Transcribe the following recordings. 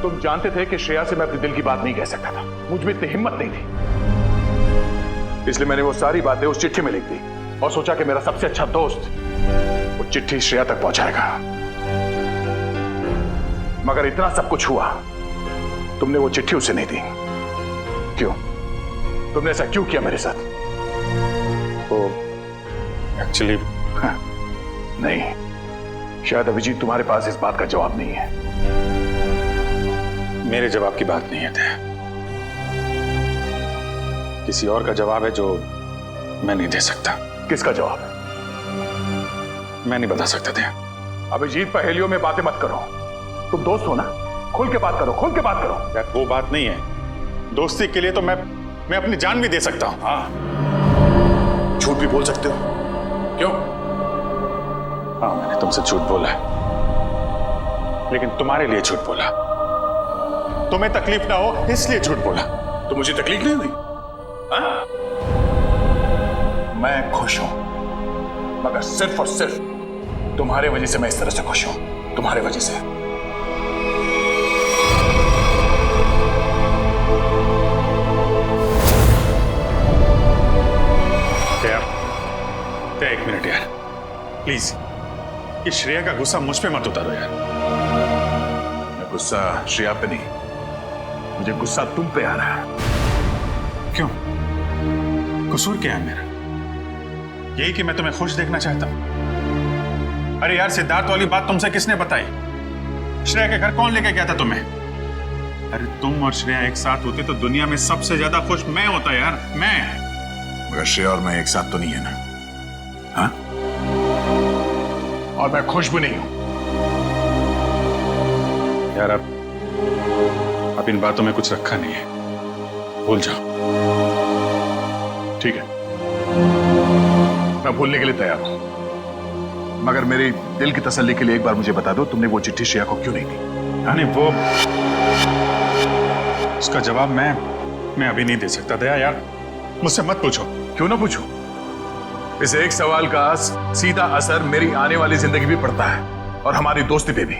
तुम जानते थे कि श्रेया से मैं अपने दिल की बात नहीं कह सकता था, मुझ में इतनी हिम्मत नहीं थी, इसलिए मैंने वो सारी बातें उस चिट्ठी में लिख दी और सोचा कि मेरा सबसे अच्छा दोस्त वो चिट्ठी श्रेया तक पहुंचाएगा। मगर इतना सब कुछ हुआ, तुमने वो चिट्ठी उसे नहीं दी। क्यों? तुमने ऐसा क्यों किया मेरे साथ? वो एक्चुअली नहीं, शायद अभिजीत तुम्हारे पास इस बात का जवाब नहीं है। मेरे जवाब की बात नहीं है दया, किसी और का जवाब है जो मैं नहीं दे सकता। किसका जवाब है? मैं नहीं बता सकता दया। अभिजीत, पहेलियों में बातें मत करो, तुम दोस्त हो ना, खुल के बात करो, खुल के बात करो। यार वो बात नहीं है, दोस्ती के लिए तो मैं अपनी जान भी दे सकता हूं। हाँ, झूठ भी बोल सकते हो। क्यों? हाँ, मैंने तुमसे झूठ बोला है, लेकिन तुम्हारे लिए झूठ बोला, तुम्हें तकलीफ ना हो इसलिए झूठ बोला। तो मुझे तकलीफ नहीं हुई? हाँ? मैं खुश हूं, मगर सिर्फ और सिर्फ तुम्हारे वजह से मैं इस तरह से खुश हूं, तुम्हारे वजह से। एक मिनट यार, प्लीज, ये श्रेया का गुस्सा मुझ पे मत उतारो यार। मैं गुस्सा श्रेया पे नहीं, मुझे गुस्सा तुम पे आ रहा है। क्यों? कसूर क्या है मेरा? यही कि मैं तुम्हें खुश देखना चाहता हूं। अरे यार, सिद्धार्थ वाली बात तुमसे किसने बताई? श्रेया के घर कौन लेके गया था तुम्हें? अरे तुम और श्रेया एक साथ होते तो दुनिया में सबसे ज्यादा खुश मैं होता यार, मैं। मगर श्रेया और मैं एक साथ तो नहीं है ना? हाँ? और मैं खुश भी नहीं हूं। यार अब इन बातों में कुछ रखा नहीं है, भूल जाओ। ठीक है, मैं भूलने के लिए तैयार हूं, मगर मेरी दिल की तसल्ली के लिए एक बार मुझे बता दो, तुमने वो चिट्ठी श्रेया को क्यों नहीं दी? नहीं, वो उसका जवाब मैं अभी नहीं दे सकता दया यार, मुझसे मत पूछो। क्यों ना पूछूं? इस एक सवाल का सीधा असर मेरी आने वाली जिंदगी भी पड़ता है और हमारी दोस्ती पे भी।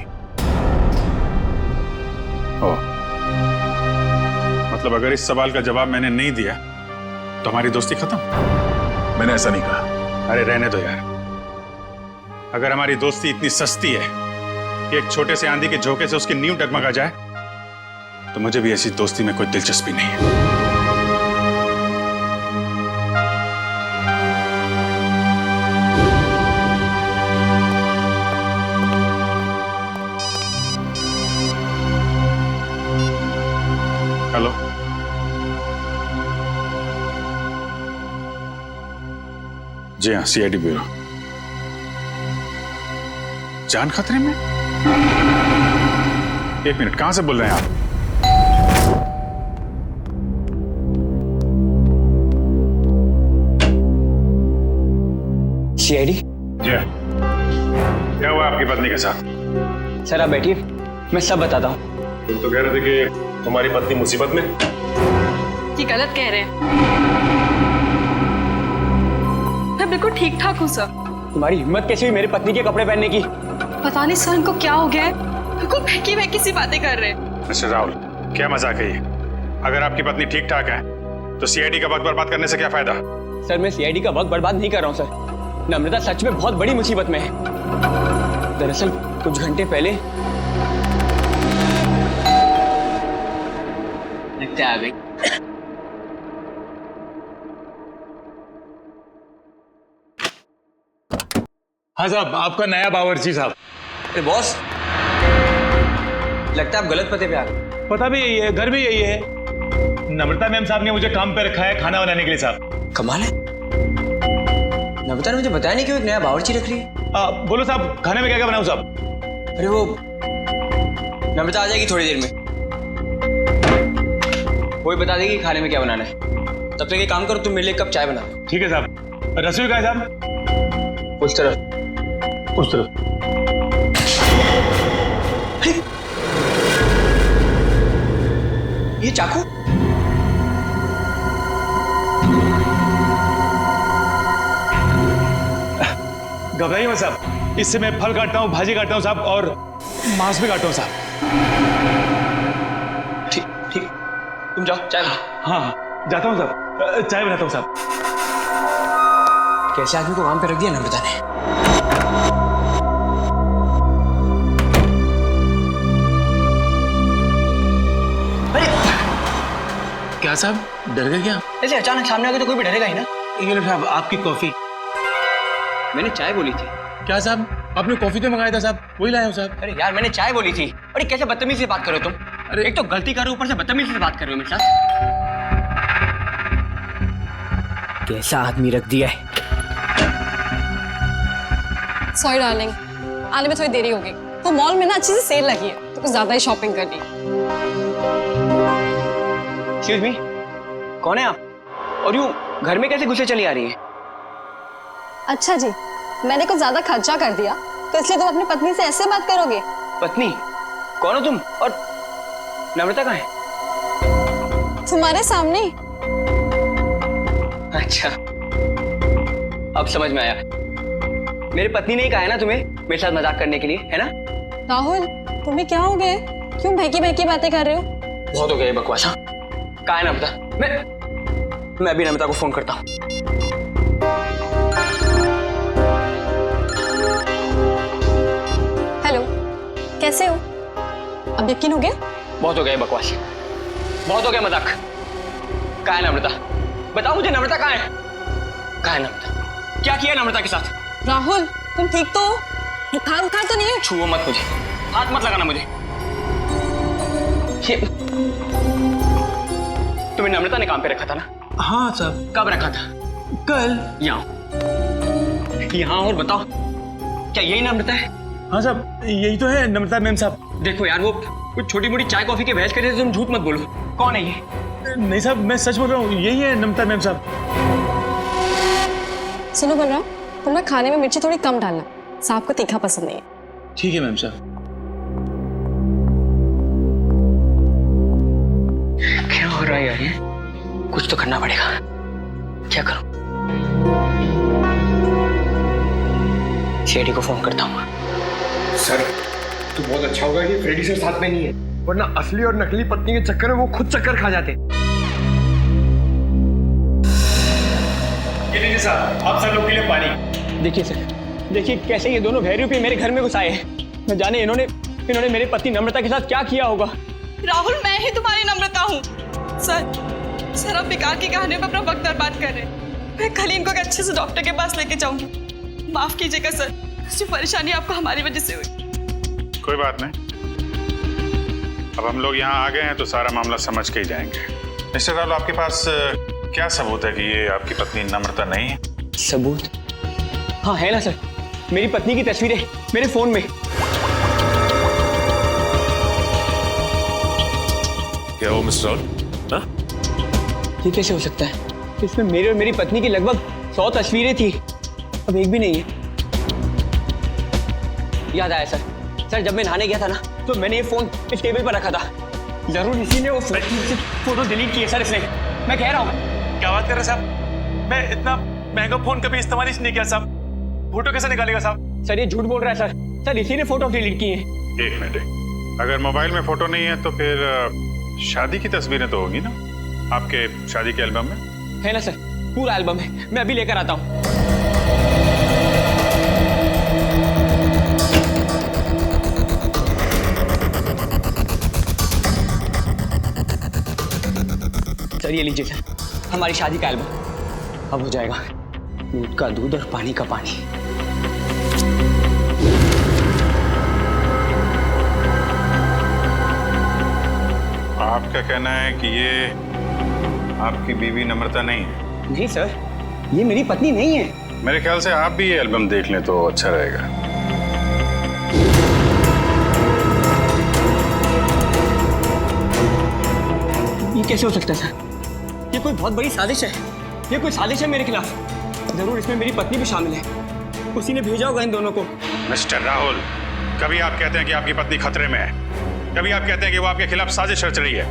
मतलब अगर इस सवाल का जवाब मैंने नहीं दिया तो हमारी दोस्ती खत्म? मैंने ऐसा नहीं कहा। अरे रहने दो यार, अगर हमारी दोस्ती इतनी सस्ती है कि एक छोटे से आंधी के झोंके से उसकी नींव डगमगा जाए, तो मुझे भी ऐसी दोस्ती में कोई दिलचस्पी नहीं है। हेलो, जी हाँ, सीआईडी ब्यूरो। जान खतरे में? एक मिनट, कहां से बोल रहे हैं आप? सीआईडी? जी हाँ। क्या हुआ आपकी पत्नी के साथ? सर आप बैठिए, मैं सब बताता हूँ। तुम तो कह रहे थे कि तुम्हारी पत्नी मुसीबत में। ये गलत कह रहे हैं, मैं बिल्कुल ठीक ठाक हूँ सर। तुम्हारी हिम्मत कैसे हुई मेरी पत्नी के कपड़े पहनने की? पता नहीं सर इनको क्या हो गया है, बिल्कुल बहकी बहकी सी बातें कर रहे हैं। मिस्टर राहुल, क्या मजाक है ये? अगर आपकी पत्नी ठीक ठाक है तो सीआईडी का वक्त बर्बाद करने से क्या फायदा? सर मैं सीआईडी का वक्त बर्बाद नहीं कर रहा हूँ सर, नम्रता सच में बहुत बड़ी मुसीबत में है। दरअसल कुछ घंटे पहले लगता आ गई। हाँ साहब, आपका नया बावर्ची साहब। अरे बॉस, लगता है आप गलत पते पे आ गए। पता भी यही है, घर भी यही है। नम्रता मैम साहब ने मुझे काम पे रखा है खाना बनाने के लिए साहब। कमाल है, नम्रता ने मुझे बताया नहीं कि वो एक नया बावर्ची रख रही है। बोलो साहब, खाने में क्या क्या बनाऊं साहब? अरे वो नम्रता आ जाएगी थोड़ी देर में, वो ही बता देगी खाने में क्या बनाना है। तब तक एक काम करो, तुम मेरे लिए एक कप चाय बना दो। ठीक है साहब। रसोई कहाँ है साहब? उस तरफ। उस तरफ। ये चाकू? घबराइए मत साहब, इससे मैं फल काटता हूँ, भाजी काटता हूँ साहब, और मांस भी काटता हूँ साहब। जाओ चाय बनाओ। हाँ हाँ जाता हूँ साहब, चाय बनाता हूँ साहब। कैसे आदमी को काम पे रख दिया नम्रता ने। क्या साहब डर गए क्या? ऐसे अचानक सामने आ गए तो कोई भी डरेगा ही ना। ये लो साहब आपकी कॉफी। मैंने चाय बोली थी। क्या साहब आपने कॉफी तो मंगाया था साहब, वही लाया हूँ साहब। अरे यार मैंने चाय बोली थी। अरे कैसे बदतमीजी से बात कर रहे हो तुम? अरे एक तो गलती कर रहे हो, ऊपर से बदतमीजी से बात कर रहे हो मेरे साथ। कैसा आदमी रख दिया है। सॉरी डार्लिंग, आने में थोड़ी देरी होगी। वो मॉल में ना अच्छी सी सेल लगी है तो कुछ ज्यादा ही शॉपिंग कर ली। एक्सक्यूज मी, कौन है आप? और यूं घर में कैसे घुसे चली आ रही है? अच्छा जी, मैंने कुछ ज्यादा खर्चा कर दिया तो इसलिए तुम अपनी पत्नी से ऐसे बात करोगे? पत्नी? कौन हो तुम? और नम्रता कहाँ है? तुम्हारे सामने। अच्छा अब समझ में आया। मेरी पत्नी ने ही कहा है ना तुम्हें मेरे साथ मजाक करने के लिए, है ना? राहुल तुम्हें क्या हो गया? क्यों बहकी बहकी बातें कर रहे हो? बहुत हो गया ये बकवास। हाँ कहाँ है नम्रता? मैं अभी नम्रता को फोन करता हूँ। हेलो, कैसे हो? अब यकीन हो गया? बहुत हो गया ये बकवास, बहुत हो गया मजाक। कहाँ है नम्रता? बताओ मुझे नम्रता कहाँ है? कहाँ है नम्रता? क्या किया नम्रता के साथ? राहुल तुम ठीक तो हो? बुखार उखार तो नहीं है? छुओ मत मुझे, हाथ मत लगाना मुझे। ये तुम्हें नम्रता ने काम पे रखा था ना? हाँ साहब। कब रखा था? कल। यहाँ और बताओ क्या यही नम्रता है? हाँ साहब यही तो है नम्रता मैम साहब। देखो यार वो कुछ छोटी मोटी चाय कॉफी के बहस कर रहे थे, तुम झूठ मत बोलो। कौन है ये? नहीं साहब मैं सच बोल रहा हूँ, यही है नम्रता मैम साहब। सुनो बलराम, तुम ना खाने में मिर्ची थोड़ी कम डालना, साहब को तीखा पसंद नहीं है। ठीक है मैम साहब। क्या हो रहा है यार? ये कुछ तो करना पड़ेगा। क्या करूं? शेडी को फोन करता हूँ। सर तो बहुत अच्छा होगा कि फ्रेडी सर साथ में नहीं है, वरना असली और नकली पत्नी के चक्कर में वो खुद चक्कर खा जाते। ये लीजिए साहब आप सब लोग के लिए पानी। देखिए सर, देखिए कैसे ये दोनों भैरूपी मेरे घर में घुस आए हैं। न जाने इन्होंने मेरी पत्नी नम्रता के साथ क्या किया होगा। राहुल मैं ही तुम्हारी नम्रता हूँ। सर आप बेकार की कहानियों में अपना वक्त बर्बाद कर रहे हैं। मैं कल इनको एक अच्छे से डॉक्टर के पास लेके जाऊंगी। माफ कीजिएगा सर, जो परेशानी आपको हमारी वजह से हुई। कोई बात नहीं, अब हम लोग यहाँ आ गए हैं तो सारा मामला समझ के ही जाएंगे। मिस्टर राहुल आपके पास क्या सबूत है कि ये आपकी पत्नी नम्रता नहीं है? सबूत? हाँ है ना सर, मेरी पत्नी की तस्वीरें मेरे फोन में। क्या हो मिस्टर राहुल? हाँ? ये कैसे हो सकता है? इसमें मेरे और मेरी पत्नी की लगभग 100 तस्वीरें थी, अब एक भी नहीं है। याद आया सर, जब मैं नहाने गया था ना तो मैंने ये फोन इस टेबल पर रखा था। जरूर इसी ने वो फोटो डिलीट की है सर इसने। मैं कह रहा हूँ। क्या बात कर रहे हैं साहब? मैं इतना महंगा फोन कभी इस्तेमाल ही नहीं किया साहब। फोटो कैसे निकालेगा साहब? सर ये झूठ बोल रहा है सर इसी ने फोटो डिलीट की है। एक मिनट, अगर मोबाइल में फोटो नहीं है तो फिर शादी की तस्वीरें तो होगी ना आपके शादी के एल्बम में? है ना सर, पूरा एल्बम है, मैं अभी लेकर आता हूँ। सर ये लीजिए सर, हमारी शादी का एल्बम। अब हो जाएगा दूध का दूध और पानी का पानी। आपका कहना है कि ये आपकी बीवी नम्रता नहीं है? नहीं सर, ये मेरी पत्नी नहीं है। मेरे ख्याल से आप भी ये एल्बम देख लें तो अच्छा रहेगा। ये कैसे हो सकता है सर? ये कोई बहुत बड़ी साजिश है। ये कोई साजिश है मेरे खिलाफ। जरूर इसमें मेरी पत्नी भी शामिल है। उसी ने भेजा होगा इन दोनों को। मिस्टर राहुल, कभी आप कहते हैं कि आपकी पत्नी खतरे में है, कभी आप कहते हैं कि वो आपके खिलाफ साजिश रच रही है।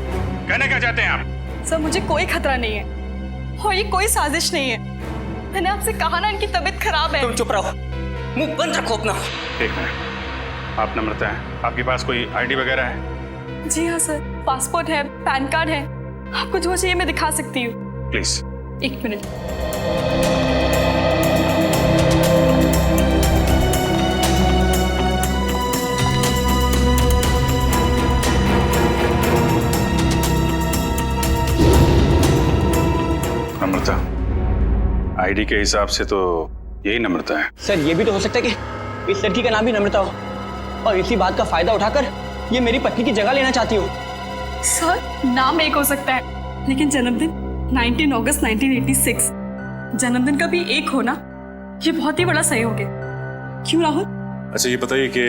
कहने क्या चाहते हैं आप? सर मुझे कोई खतरा नहीं है और ये कोई साजिश नहीं है। मैंने आपसे कहा ना इनकी तबीयत खराब है। तुम चुप रहो, मुंह बंद रखो अपना। एक मिनट, आप नम्रता हैं? आपके पास कोई आईडी वगैरह है? जी हाँ सर, पासपोर्ट है, पैन कार्ड है, आपको जो चाहिए मैं दिखा सकती हूँ। प्लीज। एक मिनट। नम्रता, आईडी के हिसाब से तो यही नम्रता है। सर ये भी तो हो सकता है कि इस लड़की का नाम भी नम्रता हो और इसी बात का फायदा उठाकर ये मेरी पत्नी की जगह लेना चाहती हो। सर नाम एक हो सकता है लेकिन जन्मदिन 19 अगस्त 1986 जन्मदिन का भी एक होना ये बहुत ही बड़ा सहयोग है। क्यों राहुल? अच्छा ये बताइए कि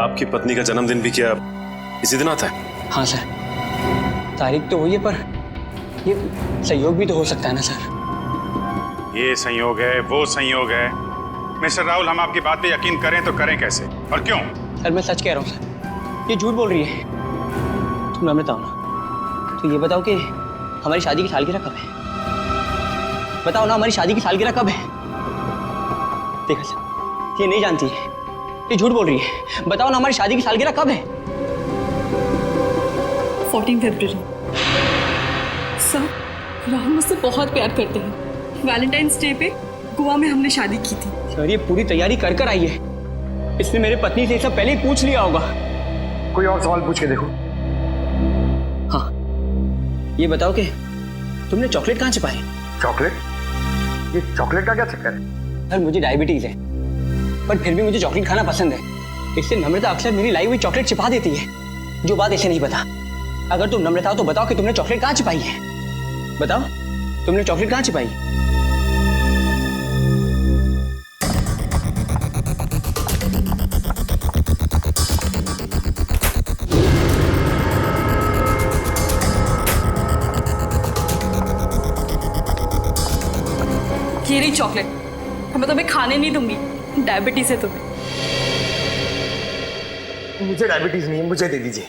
आपकी पत्नी का जन्मदिन भी क्या इसी दिन आता है? हाँ सर, तारीख तो वही है पर ये सहयोग भी तो हो सकता है ना सर। ये संयोग है, वो संयोग है। मिस्टर राहुल, हम आपकी बात पे यकीन करें तो करें कैसे और क्यों? सर मैं सच कह रहा हूँ सर, ये झूठ बोल रही है। तुम नम्रता हो ना, तो ये बताओ कि हमारी शादी की सालगिरह कब है? बताओ ना हमारी शादी की सालगिरह कब है? देखा सर, ये नहीं जानती है, ये झूठ बोल रही है। बताओ ना हमारी शादी की सालगिरह कब है? 14 फरवरी। सर राहुल मुझसे बहुत प्यार करते हैं। वैलेंटाइंस डे पे गोवा में हमने शादी की थी। सर ये पूरी तैयारी कर कर आई है, इसने मेरे पत्नी से ये सब पहले ही पूछ लिया होगा। कोई और सवाल पूछ के देखो। हाँ ये बताओ कि तुमने चॉकलेट कहाँ छिपाई? चॉकलेट? ये चॉकलेट का क्या चक्कर है? सर मुझे डायबिटीज है पर फिर भी मुझे चॉकलेट खाना पसंद है। इससे नम्रता अक्सर मेरी लाई हुई चॉकलेट छिपा देती है, जो बात इसे नहीं पता। अगर तुम नम्रता हो तो बताओ कि तुमने चॉकलेट कहाँ छिपाई है? बताओ तुमने चॉकलेट कहाँ छिपाई? ये रही चॉकलेट, मैं तुम्हें खाने नहीं दूंगी, डायबिटीज है तुम्हें। मुझे डायबिटीज नहीं है, मुझे दे दीजिए।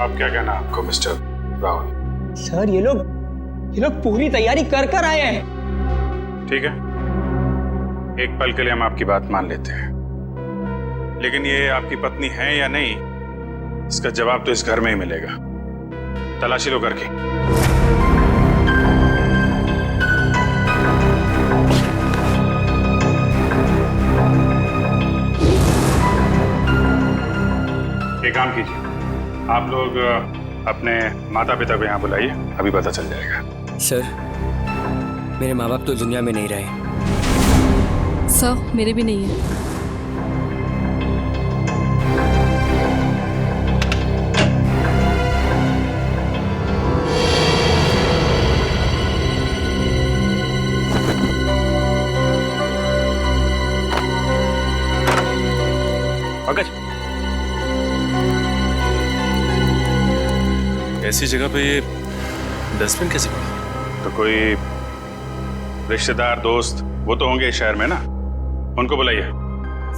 अब क्या कहना आपको मिस्टर राहुल? सर ये लोग पूरी तैयारी कर कर आए हैं। ठीक है, एक पल के लिए हम आपकी बात मान लेते हैं, लेकिन ये आपकी पत्नी है या नहीं इसका जवाब तो इस घर में ही मिलेगा। तलाशी लो घर की। एक काम कीजिए, आप लोग अपने माता पिता को यहाँ बुलाइए, अभी पता चल जाएगा। सर मेरे माँ बाप तो दुनिया में नहीं रहे। सर मेरे भी नहीं है। पंकज, ऐसी जगह पे ये डस्टबिन कैसे पड़ा? तो कोई रिश्तेदार दोस्त वो तो होंगे इस शहर में ना, उनको बुलाइए।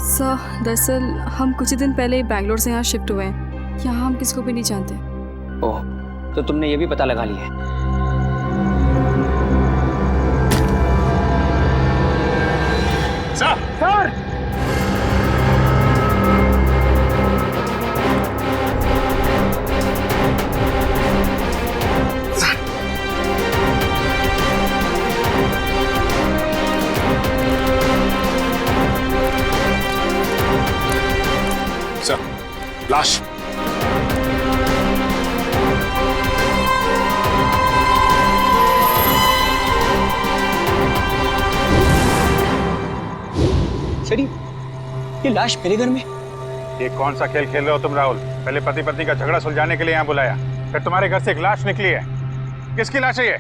सर दरअसल हम कुछ ही दिन पहले बैंगलोर से यहाँ शिफ्ट हुए हैं, यहाँ हम किसी को भी नहीं जानते। ओह तो तुमने ये भी पता लगा लिया है? सर सर लाश। सर ये लाश मेरे घर में? ये कौन सा खेल खेल रहे हो तुम राहुल? पहले पति पत्नी का झगड़ा सुलझाने के लिए यहाँ बुलाया, फिर तुम्हारे घर से एक लाश निकली है। किसकी लाश है ये?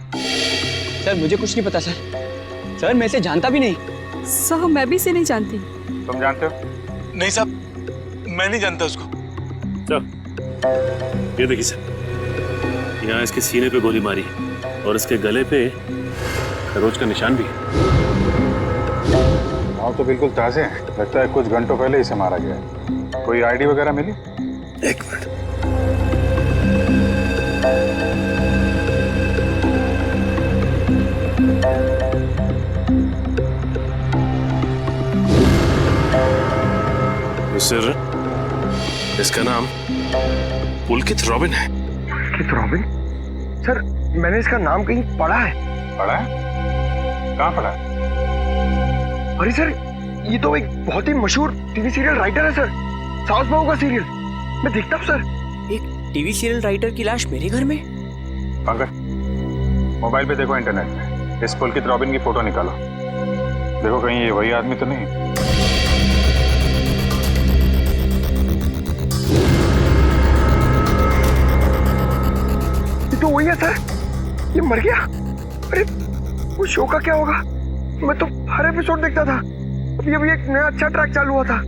सर मुझे कुछ नहीं पता सर मैं इसे जानता भी नहीं। सर मैं भी इसे नहीं जानती। तुम जानते हो? नहीं साहब, मैं नहीं जानता उसको। सर ये देखिए सर, यहाँ इसके सीने पे गोली मारी और इसके गले पे खरोच का निशान भी है। तो बिल्कुल ताजे हैं, लगता है कुछ घंटों पहले इसे मारा गया है। कोई आईडी वगैरह मिली? एक मिनट। मिस्टर, इसका नाम पुलकित रॉबिन है। पुलकित रॉबिन? सर मैंने इसका नाम कहीं पढ़ा है। पढ़ा है? कहाँ पढ़ा है? अरे सर ये तो एक बहुत ही मशहूर टीवी सीरियल राइटर है सर, साउथ बहू का सीरियल मैं देखता हूँ सर। एक टीवी सीरियल राइटर की लाश मेरे घर में? पंकज मोबाइल पे देखो, इंटरनेट पे इस पुलकित रॉबिन की फोटो निकालो, देखो कहीं ये वही आदमी तो नहीं। ये तो वही है सर, ये मर गया। अरे उस शो का क्या होगा? मैं तो हर एपिसोड देखता था, अभी अभी एक नया अच्छा ट्रैक चालू हुआ था।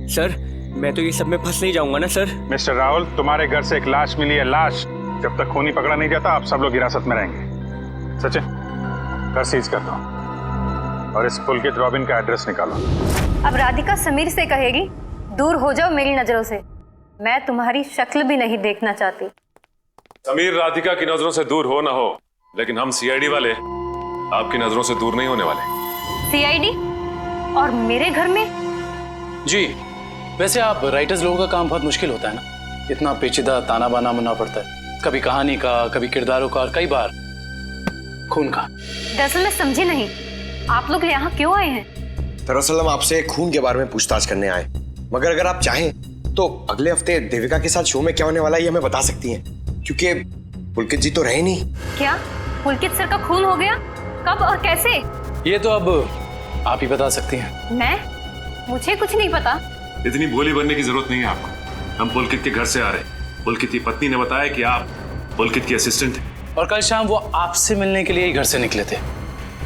सर मैं तो ये सब में फंस नहीं जाऊंगा ना सर? मिस्टर राहुल, तुम्हारे घर से एक लाश मिली है। लाश जब तक खूनी पकड़ा नहीं जाता आप सब लोग हिरासत में रहेंगे। सचिन घर सीज कर दो और इस पुलकित रॉबिन का एड्रेस निकालो। अब राधिका समीर से कहेगी दूर हो जाओ मेरी नजरों से, मैं तुम्हारी शक्ल भी नहीं देखना चाहती। समीर राधिका की नजरों से दूर हो ना हो, लेकिन हम सीआईडी वाले आपकी नजरों से दूर नहीं होने वाले। सीआईडी? और मेरे घर में? जी वैसे आप राइटर्स लोगों का काम बहुत मुश्किल होता है ना, इतना पेचीदा ताना बाना मुनना पड़ता है, कभी कहानी का, कभी किरदारों का और कई बार खून का। दरअसल मैं समझी नहीं, आप लोग यहाँ क्यों आए हैं? दरअसल हम आपसे खून के बारे में पूछताछ करने आए, मगर अगर आप चाहें तो अगले हफ्ते देविका के साथ शो में क्या होने वाला है ये हमें बता सकती हैं, क्योंकि पुलकित जी तो रहे नहीं। क्या पुलकित सर का खून हो गया? कब और कैसे? ये तो अब आप ही बता सकती हैं। मैं? मुझे कुछ नहीं पता। इतनी भोली बनने की जरूरत नहीं है आपको, हम पुलकित के घर से आ रहे हैं। पुलकित की पत्नी ने बताया कि आप पुलकित की असिस्टेंट हैं और कल शाम वो आपसे मिलने के लिए ही घर से निकले थे,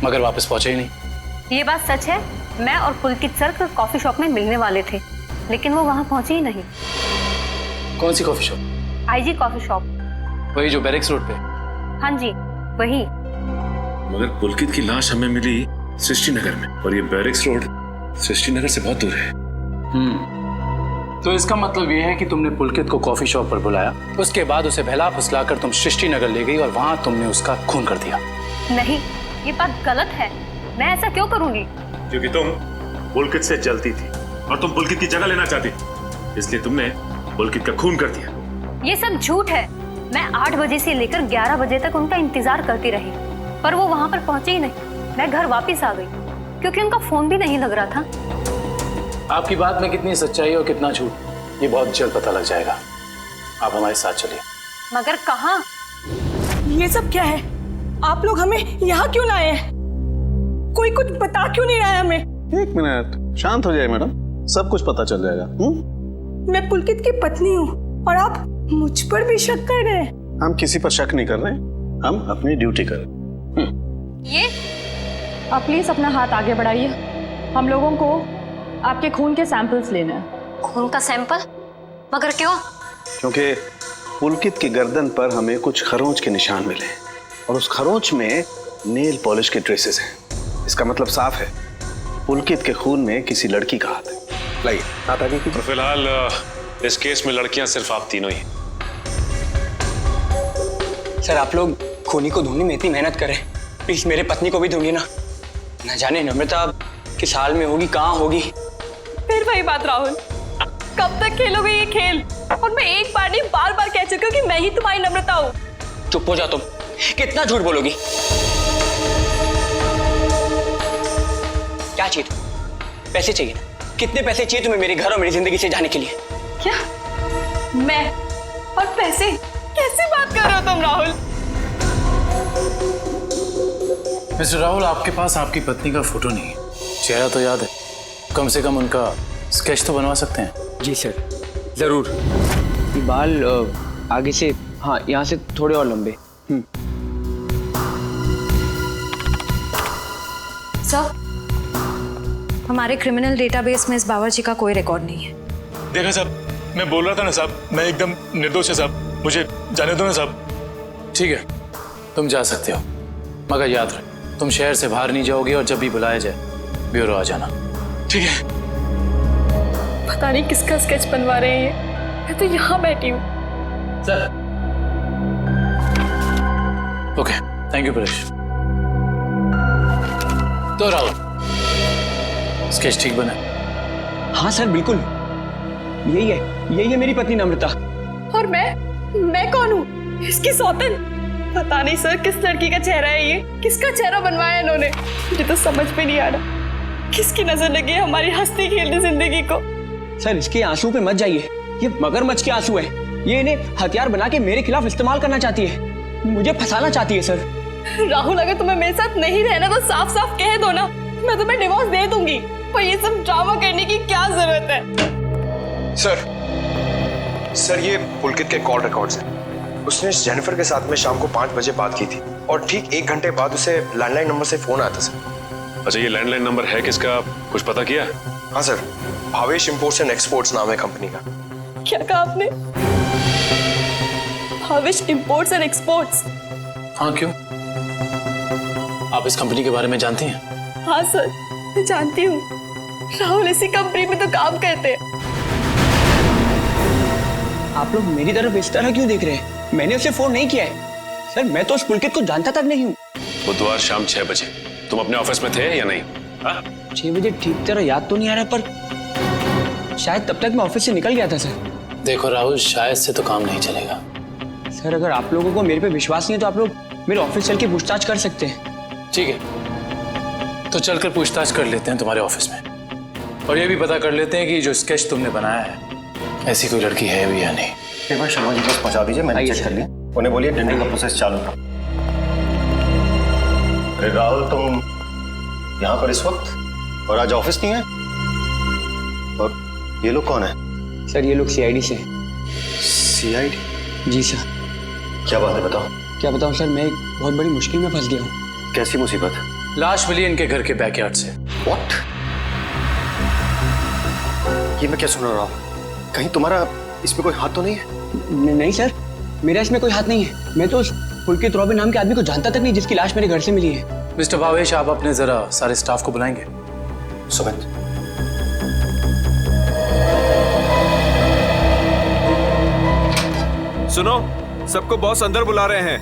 मगर वापस पहुंचे ही नहीं। ये बात सच है, मैं और पुलकित सर कॉफी शॉप में मिलने वाले थे, लेकिन वो वहाँ पहुंचे ही नहीं। कौन सी coffee shop? IG coffee shop. वही जो बैरिक्स रोड पे? हाँ जी वही। मगर पुलकित की लाश हमें मिली सृष्टि नगर में, और ये बैरिक्स रोड सृष्टि नगर से बहुत दूर है। तो इसका मतलब ये है कि तुमने पुलकित को कॉफी शॉप पर बुलाया, उसके बाद उसे बहला फुसलाकर तुम सृष्टि नगर ले गई और वहां तुमने उसका खून कर दिया। नहीं, ये बात गलत है, मैं ऐसा क्यों करूंगी? क्योंकि तुम पुलकित से जलती थी और तुम पुलकित की जगह लेना चाहती थी, इसलिए तुमने पुलकित का खून कर दिया। ये सब झूठ है। मैं 8 बजे से लेकर 11 बजे तक उनका इंतजार करती रही, पर वो वहां पर पहुंचे ही नहीं। मैं घर वापस आ गई क्योंकि उनका फोन भी नहीं लग रहा था। आपकी बात में कितनी सच्चाई और कितना झूठ ये बहुत जल्द पता लग जाएगा। आप हमारे साथ चलिए। मगर कहाँ? ये सब क्या है? आप लोग हमें यहाँ क्यों लाए हैं? कोई कुछ बता क्यों नहीं रहा है हमें? एक मिनट, शांत हो जाए मैडम, सब कुछ पता चल जाएगा। मैं पुलकित की पत्नी हूँ और आप मुझ पर भी शक कर रहे हैं। हम किसी पर शक नहीं कर रहे, हम अपनी ड्यूटी कर रहे हैं। ये आप प्लीज अपना हाथ आगे बढ़ाइए, हम लोगों को आपके खून के सैंपल्स लेने हैं। खून का सैंपल? मगर क्यों? क्योंकि पुलकित की गर्दन पर हमें कुछ खरोंच के निशान मिले और उस खरोंच में नेल पॉलिश के ट्रेसेस हैं। इसका मतलब साफ है, पुलकित के खून में किसी लड़की का हाथ है। लाइए हाथ आगे कीजिए। फिलहाल इस केस में लड़कियां सिर्फ आप तीनों ही हैं। सर आप लोग खूनी को ढूंढने में इतनी मेहनत करें, प्लीज मेरे पत्नी को भी ढूंढिए ना। न जाने नम्रता किस हाल में होगी, कहाँ होगी। फिर वही बात राहुल, कब तक खेलोगे ये खेल? और मैं एक बार नहीं बार बार कह चुकी हूँ कि मैं ही तुम्हारी नम्रता हूँ। चुप हो जाओ तुम, कितना झूठ बोलोगी? क्या चाहिए तुम्हें? पैसे चाहिए ना? कितने पैसे चाहिए तुम्हें मेरे घर और मेरी जिंदगी से जाने के लिए? क्या? मैं और पैसे? कैसी बात कर रहे हो तुम राहुल? मिस्टर राहुल, आपके पास आपकी पत्नी का फोटो नहीं है, चेहरा तो याद है, कम से कम उनका स्केच तो बनवा सकते हैं। जी सर जरूर। ये बाल आगे से, हाँ यहाँ से थोड़े और लंबे। सर हमारे क्रिमिनल डेटाबेस में इस बावर्ची का कोई रिकॉर्ड नहीं है। देखा साहब, मैं बोल रहा था ना साहब, मैं एकदम निर्दोष है साहब, मुझे जाने दो ना साहब। ठीक है, तुम जा सकते हो, मगर याद रख तुम शहर से बाहर नहीं जाओगे और जब भी बुलाया जाए ब्यूरो आ जाना। ठीक है। पता नहीं किसका स्केच बनवा रहे हैं, मैं तो यहाँ बैठी हूँ। Sir okay, thank you Paresh. तो राहुल स्केच ठीक बना? हाँ सर बिल्कुल, यही है मेरी पत्नी नम्रता। और मैं कौन हूँ? इसकी सौतन? पता नहीं सर किस लड़की का चेहरा है ये, किसका चेहरा बनवाया इन्होंने, मुझे तो समझ में नहीं आ रहा। किसकी नजर लगी है हमारी हंसती खेलती जिंदगी को? सर इसके आंसू पे मत जाइए, ये मगरमच्छ के आंसू है। ये इन्हें हथियार बना के मेरे खिलाफ इस्तेमाल करना चाहती है, मुझे फंसाना चाहती है सर। राहुल अगर तुम्हें मेरे साथ नहीं रहना तो साफ साफ कह दो ना, मैं तुम्हें डिवोर्स दे दूंगी। पर ये सब ड्रामा करने की क्या जरूरत है? सर ये पुलकित के कॉल रिकॉर्ड्स हैं। उसने जेनिफर के साथ में शाम को 5 बजे बात की थी और ठीक 1 घंटे बाद उसे लैंडलाइन नंबर से फोन आया था सर। अच्छा, ये लैंडलाइन नंबर है किसका, कुछ पता किया? हाँ sir, Bhavesh imports and exports नाम है कंपनी का। क्या कहा आपने? Bhavesh imports and exports? हाँ, क्यों? आप इस कंपनी के बारे में जानती हैं? हाँ सर, मैं जानती हूँ। राहुल इसी कंपनी में तो काम करते हैं। आप लोग मेरी तरफ इस तरह क्यों देख रहे हैं? मैंने उसे फोन नहीं किया है सर, मैं तो उस पुलकित को जानता तक नहीं हूँ। बुधवार शाम 6 बजे तुम अपने ऑफिस में थे या नहीं? 6 बजे ठीक तरह याद तो नहीं आ रहा, पर शायद तब तक मैं ऑफिस से निकल गया था सर। देखो राहुल, शायद से तो काम नहीं चलेगा। सर अगर आप लोगों को मेरे पे विश्वास नहीं है तो आप लोग मेरे ऑफिस चल के पूछताछ कर सकते हैं। ठीक है, तो चलकर पूछताछ कर लेते हैं तुम्हारे ऑफिस में, और ये भी पता कर लेते हैं कि जो स्केच तुमने बनाया है ऐसी कोई लड़की है भी या नहीं। एक बार शर्मा जी को पहुंचा दीजिए, मैंने चेक कर लिया। उन्हें बोलिए टेंडरिंग का प्रोसेस चालू करो। अरे राहुल, तुम यहाँ पर इस वक्त और आज ऑफिस नहीं है? और ये लोग कौन है? सर ये लोग सीआईडी से हैं। सीआईडी? जी सर। क्या बात है, बताओ। क्या बताऊं सर, मैं एक बहुत बड़ी मुश्किल में फंस गया हूँ। कैसी मुसीबत? लाश मिली इनके घर के बैकयार्ड से। व्हाट? ये मैं क्या सुन रहा हूँ? कहीं तुम्हारा इसमें कोई हाथ तो नहीं है? नहीं सर, मेरा इसमें कोई हाथ नहीं है। मैं तो उस पुलकित रॉबिन नाम के आदमी को जानता तक नहीं जिसकी लाश मेरे घर से मिली है। मिस्टर भावेश, आप अपने जरा सारे स्टाफ को बुलाएंगे। सुमित, सुनो, सबको बॉस अंदर बुला रहे हैं।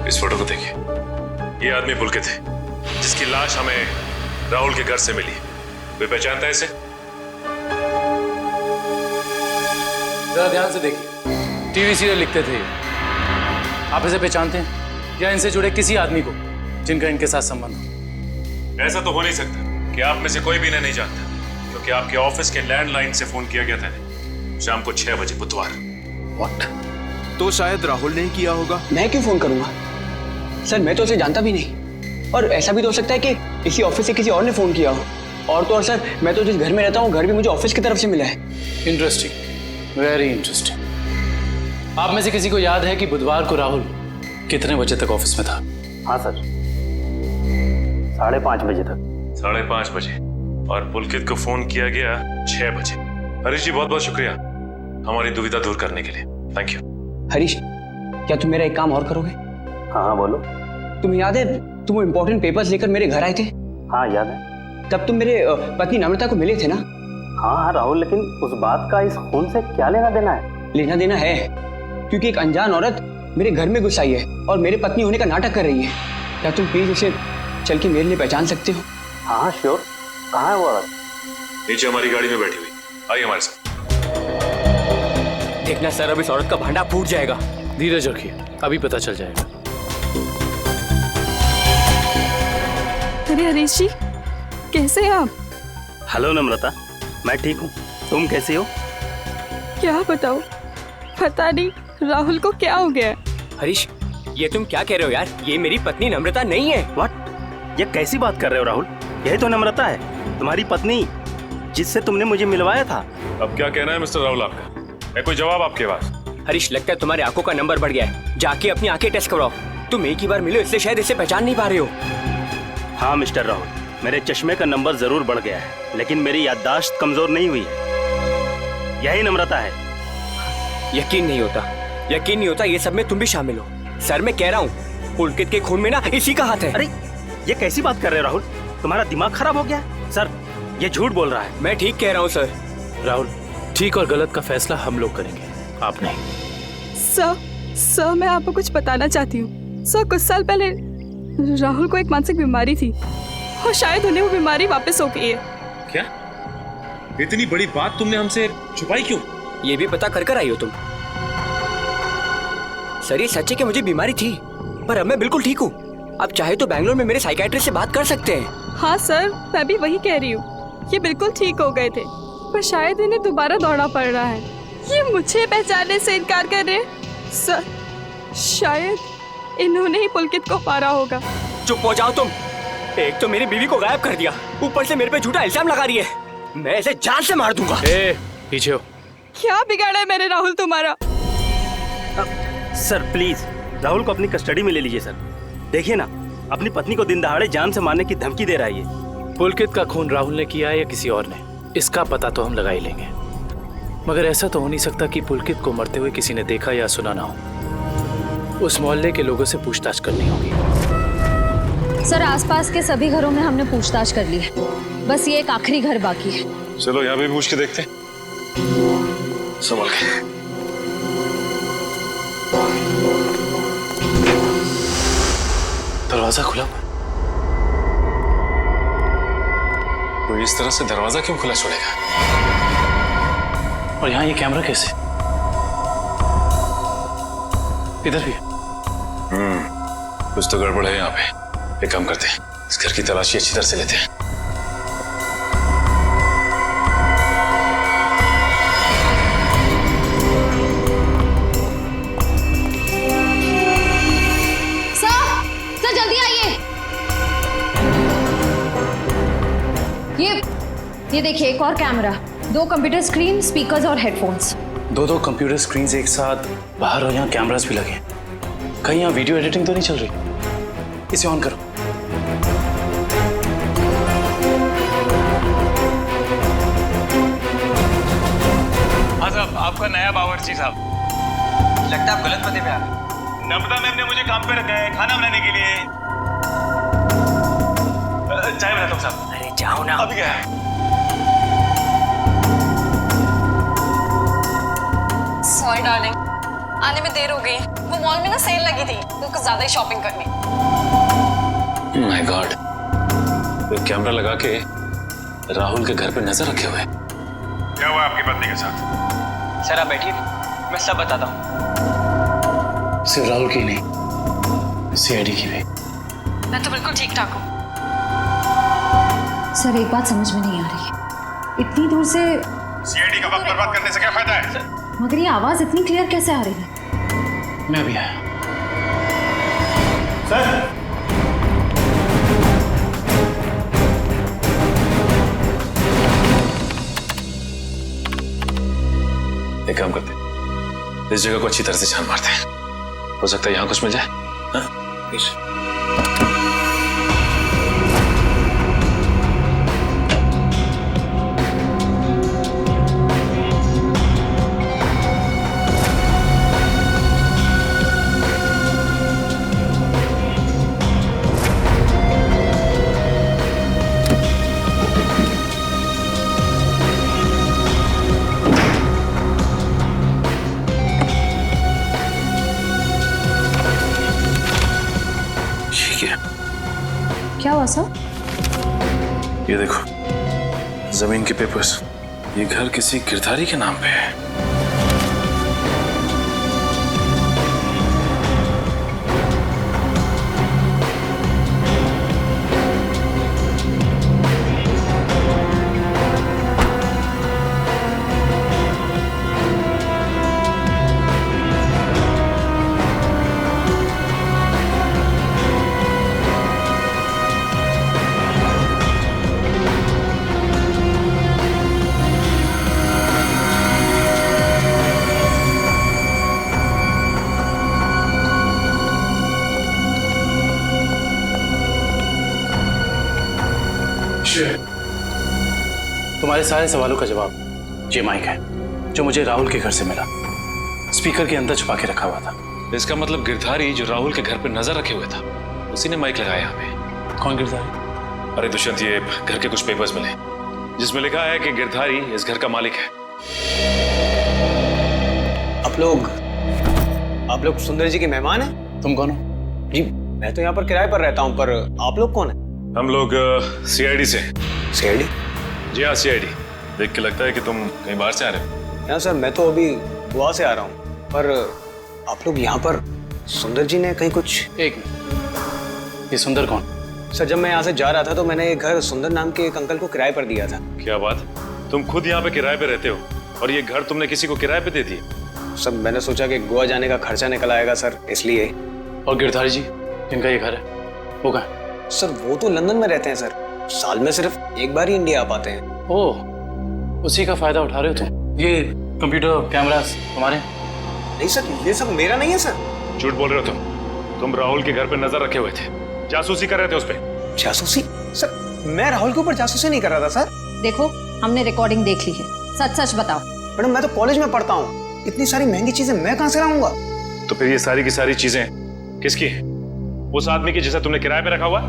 इस फोटो को देखिए, ये आदमी पुलकित है जिसकी लाश हमें राहुल के घर से मिली। कोई पहचानता है इसे? जरा ध्यान से देखिए, टीवी सीरियल लिखते थे। आप इसे पहचानते हैं या इनसे जुड़े किसी आदमी को जिनका इनके साथ संबंध हो? ऐसा तो हो नहीं सकता कि आप में से कोई भी इन्हें नहीं जानता, क्योंकि आपके ऑफिस के लैंडलाइन से फोन किया गया था शाम को 6 बजे बुधवार। व्हाट? तो शायद राहुल ने किया होगा। मैं क्यों फोन करूंगा सर, मैं तो उसे जानता भी नहीं। और ऐसा भी तो हो सकता है कि इसी ऑफिस से किसी और ने फोन किया हो। और तो और सर, मैं तो जिस घर में रहता हूँ घर भी मुझे ऑफिस की तरफ से मिला है। Interesting, very interesting. आप में से किसी को याद है कि बुधवार को राहुल कितने बजे तक ऑफिस में था? हाँ सर, 5:30 बजे तक। 5:30 बजे, और पुलकित को फोन किया गया 6 बजे। हरीश जी, बहुत बहुत शुक्रिया हमारी दुविधा दूर करने के लिए। Thank you. हरीश, क्या तुम मेरा एक काम और करोगे? हाँ बोलो। तुम्हें याद है तुम वो इम्पोर्टेंट पेपर्स लेकर मेरे घर आए थे? हाँ याद है। तब तुम मेरे पत्नी नम्रता को मिले थे ना? हाँ राहुल, लेकिन उस बात का इस खून से क्या लेना देना है? लेना देना है, क्योंकि एक अनजान औरत मेरे घर में घुस आई है और मेरे पत्नी होने का नाटक कर रही है। क्या तुम प्लीज उसे चल के मेरे लिए पहचान सकते हो? हाँ श्योर। कहाँ है वो औरत? नीचे हमारी गाड़ी में बैठी हुई, आइए हमारे साथ। देखना सर, अब इस औरत का भांडा फूट जाएगा। धीरज रखिए, अभी पता चल जाएगा। अरे हरीश जी, कैसे हैं आप? हेलो नम्रता, मैं ठीक हूँ, तुम कैसी हो? क्या बताओ, पता नहीं राहुल को क्या हो गया है। हरीश, ये तुम क्या कह रहे हो यार? ये मेरी पत्नी नम्रता नहीं है। व्हाट? ये कैसी बात कर रहे हो राहुल? यही तो नम्रता है, तुम्हारी पत्नी, जिससे तुमने मुझे मिलवाया था। अब क्या कहना है मिस्टर राहुल आपका? है कोई जवाब आपके पास? हरीश, लगता है तुम्हारी आंखों का नंबर बढ़ गया है। जाके अपनी आंखें टेस्ट करवाओ। तुम एक ही बार मिले इसलिए शायद इसे पहचान नहीं पा रहे हो। हाँ मिस्टर राहुल, मेरे चश्मे का नंबर जरूर बढ़ गया है, लेकिन मेरी याददाश्त कमजोर नहीं हुई है। यही नम्रता है। यकीन नहीं होता ये सब में तुम भी शामिल हो। सर, मैं कह रहा हूँ पुलकित के खून में ना इसी का हाथ है। अरे ये कैसी बात कर रहे हो राहुल? तुम्हारा दिमाग खराब हो गया? सर, ये झूठ बोल रहा है। मैं ठीक कह रहा हूँ सर। राहुल, ठीक और गलत का फैसला हम लोग करेंगे, आप नहीं। सर, मैं आपको कुछ बताना चाहती हूँ। सर, कुछ साल पहले राहुल को एक मानसिक बीमारी थी और शायद उन्हें वो बीमारी वापस हो गई है। क्या इतनी बड़ी बात तुमने हमसे छुपाई क्यों? ये भी पता कर आई हो तुम? सर ये सच है कि मुझे बीमारी थी, पर अब मैं बिल्कुल ठीक हूँ। अब चाहे तो बैंगलोर में मेरे साइकियाट्रिस्ट से बात कर सकते हैं। हाँ सर, मैं भी वही कह रही हूँ। ये बिल्कुल ठीक हो गए थे, पर शायद इन्हें दोबारा दौड़ना पड़ रहा है। ये मुझे पहचानने से इनकार कर रहे हैं। सर शायद इन्होंने ही पुलकित को मारा होगा। चुप हो जाओ तुम। एक तो मेरी बीवी को गायब कर दिया, ऊपर से मेरे पे झूठा इल्जाम लगा रही है। मैं इसे जान से मार दूंगा। पीछे हो। क्या बिगाड़ा है मैंने राहुल तुम्हारा? सर प्लीज राहुल को अपनी कस्टडी में ले लीजिए सर। देखिए ना, अपनी पत्नी को दिन दहाड़े जान से मारने की धमकी दे रहा है ये। पुलकित का खून राहुल ने किया है या किसी और ने, इसका पता तो हम लगा ही लेंगे। मगर ऐसा तो हो नहीं सकता कि पुलकित को मरते हुए किसी ने देखा या सुना ना हो। उस मोहल्ले के लोगों से पूछताछ करनी होगी। सर आसपास के सभी घरों में हमने पूछताछ कर ली है, बस ये एक आखिरी घर बाकी है। चलो यहाँ भी पूछ के देखते हैं। संभल के। दरवाजा खुला। तो इस तरह से दरवाजा क्यों खुला छोड़ेगा? और यहाँ ये कैमरा कैसे? इधर भी। कुछ तो गड़बड़ है यहाँ पे। एक काम करते हैं, इस घर की तलाशी अच्छी तरह से लेते हैं। सर जल्दी आइए। ये देखिए एक और कैमरा, 2 कंप्यूटर स्क्रीन, स्पीकर्स और हेडफोन्स। दो कंप्यूटर स्क्रीन्स एक साथ बाहर, और यहाँ कैमरास भी लगे। कहीं यहाँ वीडियो एडिटिंग तो नहीं चल रही? इसे ऑन करो। हाँ साहब, आपका नया बावर्ची साहब। लगता है आप गलत पते पे आ गए। नम्रता मैम ने मुझे काम पे रखा है खाना बनाने के लिए। चाय बनाता हूँ साहब। अरे जाओ ना। अभी क्या है? सॉरी डार्लिंग, आने में देर हो गई। वो मॉल में ना सेल लगी थी, तो कुछ ज्यादा ही शॉपिंग करनी। माय गॉड, कैमरा लगा के राहुल के घर पे नजर रखे हुए। क्या हुआ आपकी पत्नी के साथ? सर आप बैठिए, मैं सब बताता हूँ। सिर्फ राहुल की नहीं, सीआईडी की भी। मैं तो बिल्कुल ठीक ठाक हूँ। सर एक बात समझ में नहीं आ रही है, इतनी दूर से सीआईडी का वक्त बर्बाद करने से क्या फायदा है? मगर ये आवाज इतनी क्लियर कैसे आ रही है? मैं भी आया। सर एक काम करते हैं, इस जगह को अच्छी तरह से छान मारते हैं। हो सकता है यहाँ कुछ मिल जाए। हाँ? क्या हुआ सर? ये देखो, जमीन के पेपर्स। ये घर किसी गिरधारी के नाम पे है। तुम्हारे सारे सवालों का जवाब ये माइक है, जो मुझे राहुल के घर से मिला। स्पीकर के अंदर छुपा के रखा हुआ था। इसका मतलब गिरधारी जो राहुल के घर पे नजर रखे हुए था, उसी ने माइक लगाया यहाँ पे। कौन गिरधारी? अरे दुष्यंत, ये घर के कुछ पेपर्स मिले जिसमें लिखा है कि गिरधारी इस घर का मालिक है। आप लोग सुंदर जी के मेहमान हैं? तुम कौन हो? जी मैं तो यहाँ पर किराए पर रहता हूँ, पर आप लोग कौन है? हम लोग सीआईडी से। सीआईडी? जी हाँ, सीआईडी। देख के लगता है कि तुम कहीं बाहर से आ रहे हो। हाँ सर, मैं तो अभी गोवा से आ रहा हूँ, पर आप लोग यहाँ पर सुंदर जी ने कहीं कुछ। एक मिनट, ये सुंदर कौन? सर, जब मैं यहाँ से जा रहा था तो मैंने एक घर सुंदर नाम के एक अंकल को किराए पर दिया था। क्या बात, तुम खुद यहाँ पे किराए पे रहते हो और ये घर तुमने किसी को किराए पे दे दिया? सर, मैंने सोचा कि गोवा जाने का खर्चा निकल आएगा सर, इसलिए। और गिरधारी जी जिनका ये घर है वो कहाँ है? सर, वो तो लंदन में रहते हैं सर, साल में सिर्फ एक बार ही इंडिया आ पाते हैं। ओह, उसी का फायदा उठा रहे हो तुम? ये कंप्यूटर कैमरास तुम्हारे? नहीं सर, ये सब मेरा नहीं है सर। झूठ बोल रहे हो तुम राहुल के घर पे नजर रखे हुए थे, जासूसी कर रहे थे उस पे। जासूसी? सर, मैं राहुल के ऊपर जासूसी नहीं कर रहा था सर। देखो, हमने रिकॉर्डिंग देख ली है, सच सच बताओ। मैडम, मैं तो कॉलेज में पढ़ता हूँ, इतनी सारी महंगी चीजें मैं कहाँ से लाऊंगा? तो फिर ये सारी की सारी चीजें किसकी है? उस आदमी की जिसे तुमने किराए पे रखा हुआ,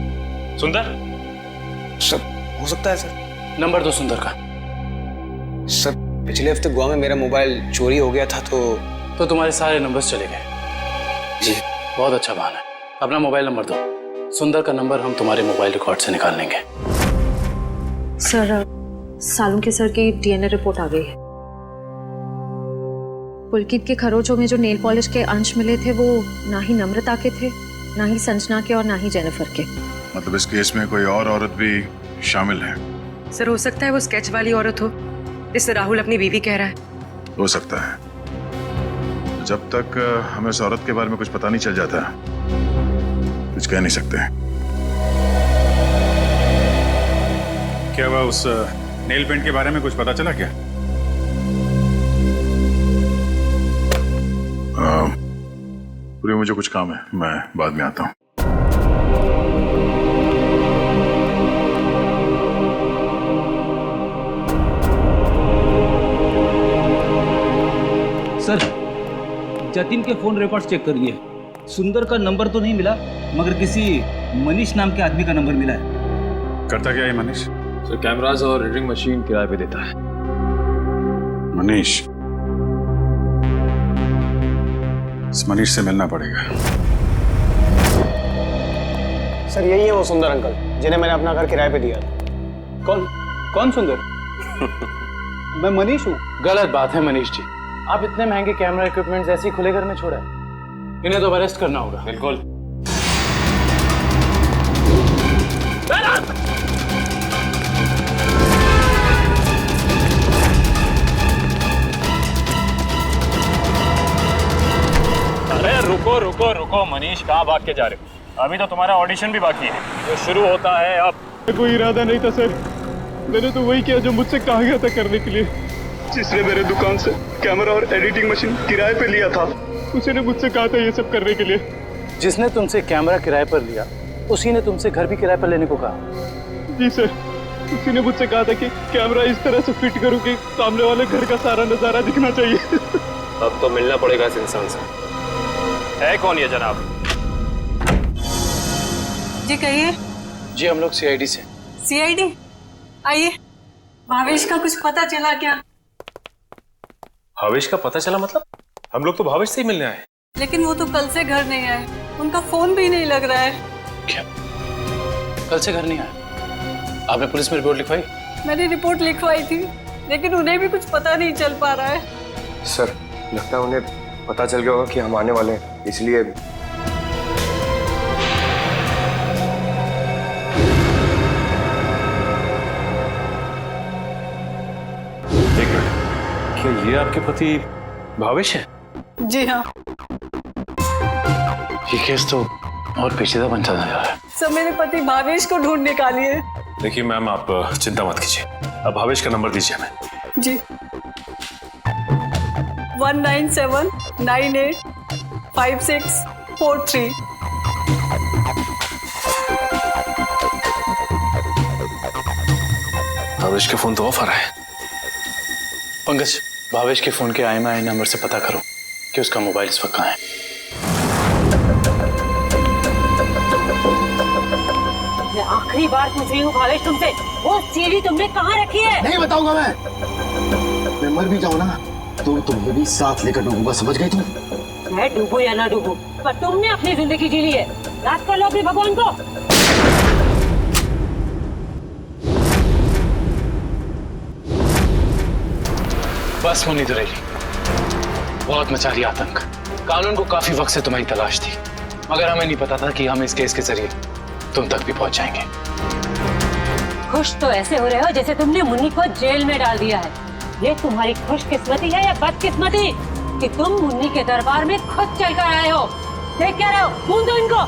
सुंदर? सर, हो सकता है सर। नंबर दो सुंदर का। सर, पिछले हफ्ते गोवा में मेरा मोबाइल चोरी हो गया था तो तुम्हारे सारे नंबर्स चले गए? जी। बहुत अच्छा बहाना है। अपना मोबाइल नंबर दो, सुंदर का नंबर हम तुम्हारे मोबाइल रिकॉर्ड से निकाल लेंगे। सर, सालुंके सर की डीएनए रिपोर्ट आ गई है। पुलकित के खरोचों में जो नेल पॉलिश के अंश मिले थे वो ना ही नम्रता के थे, ना ही संजना के और ना ही जेनिफर के। मतलब इस केस में कोई और औरत भी शामिल है? सर, हो सकता है वो स्केच वाली औरत हो जिससे राहुल अपनी बीवी कह रहा है। हो सकता है। जब तक हमें उस औरत के बारे में कुछ पता नहीं चल जाता, कुछ कह नहीं सकते। क्या हुआ, उस नेल पेंट के बारे में कुछ पता चला क्या? पूरी मुझे कुछ काम है, मैं बाद में आता हूँ। सर, जतिन के फोन रिकॉर्ड्स चेक करिए। सुंदर का नंबर तो नहीं मिला, मगर किसी मनीष नाम के आदमी का नंबर मिला है। करता क्या है मनीष? सर, कैमरास और रीडिंग मशीन किराए पे देता है। मनीष? इस मनीष से मिलना पड़ेगा। सर, यही है वो सुंदर अंकल जिन्हें मैंने अपना घर किराए पे दिया था। कौन सुंदर? मैं मनीष हूँ। गलत बात है मनीष जी, आप इतने महंगे कैमरा इक्विपमेंट्स ऐसे ही खुले घर में छोड़ा है? इन्हें तो अरेस्ट करना होगा। बिल्कुल। अरे रुको रुको रुको मनीष, कहाँ भाग के जा रहे हो? अभी तो तुम्हारा ऑडिशन भी बाकी है, जो शुरू होता है अब। कोई इरादा नहीं था सर, मैंने तो वही किया जो मुझसे कहा गया था करने के लिए। जिसने मेरे दुकान से कैमरा और एडिटिंग मशीन किराए पे लिया था, उसी ने मुझसे कहा था ये सब करने के लिए। जिसने तुमसे कैमरा किराए पर लिया, उसी ने तुमसे घर भी किराए पर लेने को कहा? जी सर, उसी ने मुझसे कहा था कि कैमरा इस तरह से फिट करूं कि सामने वाले घर का सारा नजारा दिखना चाहिए। अब तो मिलना पड़ेगा इस इंसान से। है कौन ये जनाब? जी कहिए। जी हम लोग सीआईडी से। सीआईडी? आइए। भावेश का कुछ पता चला क्या? भावेश का पता चला? मतलब हम लोग तो भावेश से ही मिलने आए। लेकिन वो तो कल से घर नहीं आए, उनका फोन भी नहीं लग रहा है। क्या कल से घर नहीं आए? आपने पुलिस में रिपोर्ट लिखवाई? मैंने रिपोर्ट लिखवाई थी, लेकिन उन्हें भी कुछ पता नहीं चल पा रहा है। सर, लगता है उन्हें पता चल गया होगा कि हम आने वाले हैं, इसलिए। एक मिनट, क्या ये आपके पति भावेश है? जी हाँ। ये केस तो और पेचीदा बनता जा रहा है। सब मेरे पति भावेश को ढूंढ निकालिए। देखिए मैम, आप चिंता मत कीजिए, अब भावेश का नंबर दीजिए हमें। जी 197985643। भावेश के फोन तो ऑफ आ रहा है। पंकज, भावेश के फोन के IMEI नंबर से पता करो कि उसका मोबाइल इस वक्त कहाँ है। मैं आखिरी बार पूछ रही हूँ भावेश तुमसे, वो सीढ़ी तुमने कहाँ रखी है? नहीं बताऊंगा मैं मर भी जाऊँ ना तो तुम्हें भी साथ लेकर डूबूंगा, समझ गई तुम? मैं डूबू या ना डूबू, पर तुमने अपनी जिंदगी जी ली है। याद कर लो अपने भगवान को। बस मुन्नी दुरेली, बहुत मचा रही आतंक। कानून को काफी वक्त से तुम्हारी तलाश थी, मगर हमें नहीं पता था कि हम इस केस के जरिए तुम तक भी पहुंच जाएंगे। खुश तो ऐसे हो रहे हो जैसे तुमने मुन्नी को जेल में डाल दिया है। ये तुम्हारी खुशकिस्मती है या बदकिस्मती कि तुम मुन्नी के दरबार में खुद चलकर आए हो? देख क्या रहे हो? खून दो इनको।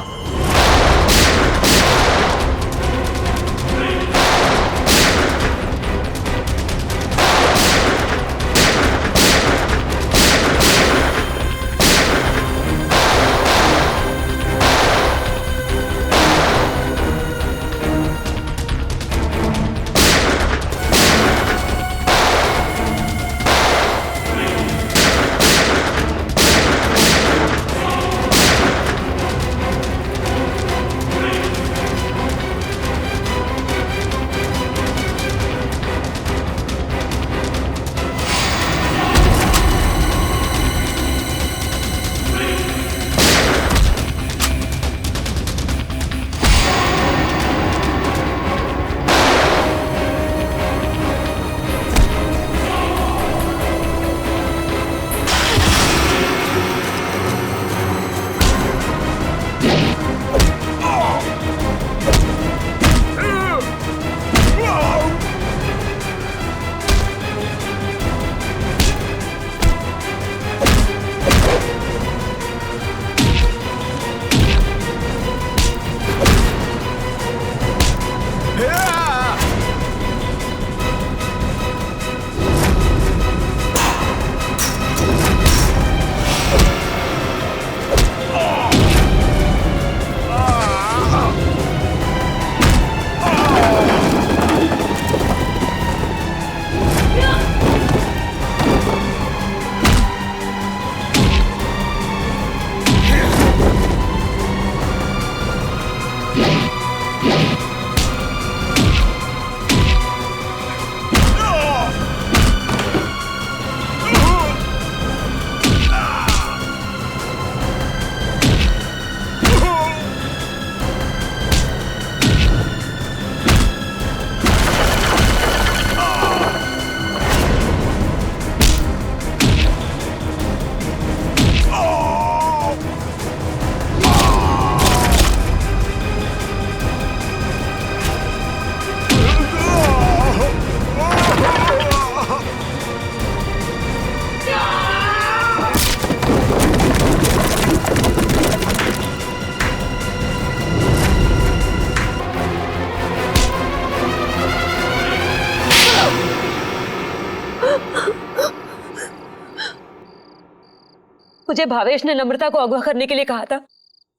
मुझे भावेश ने नम्रता को अगवा करने के लिए कहा था।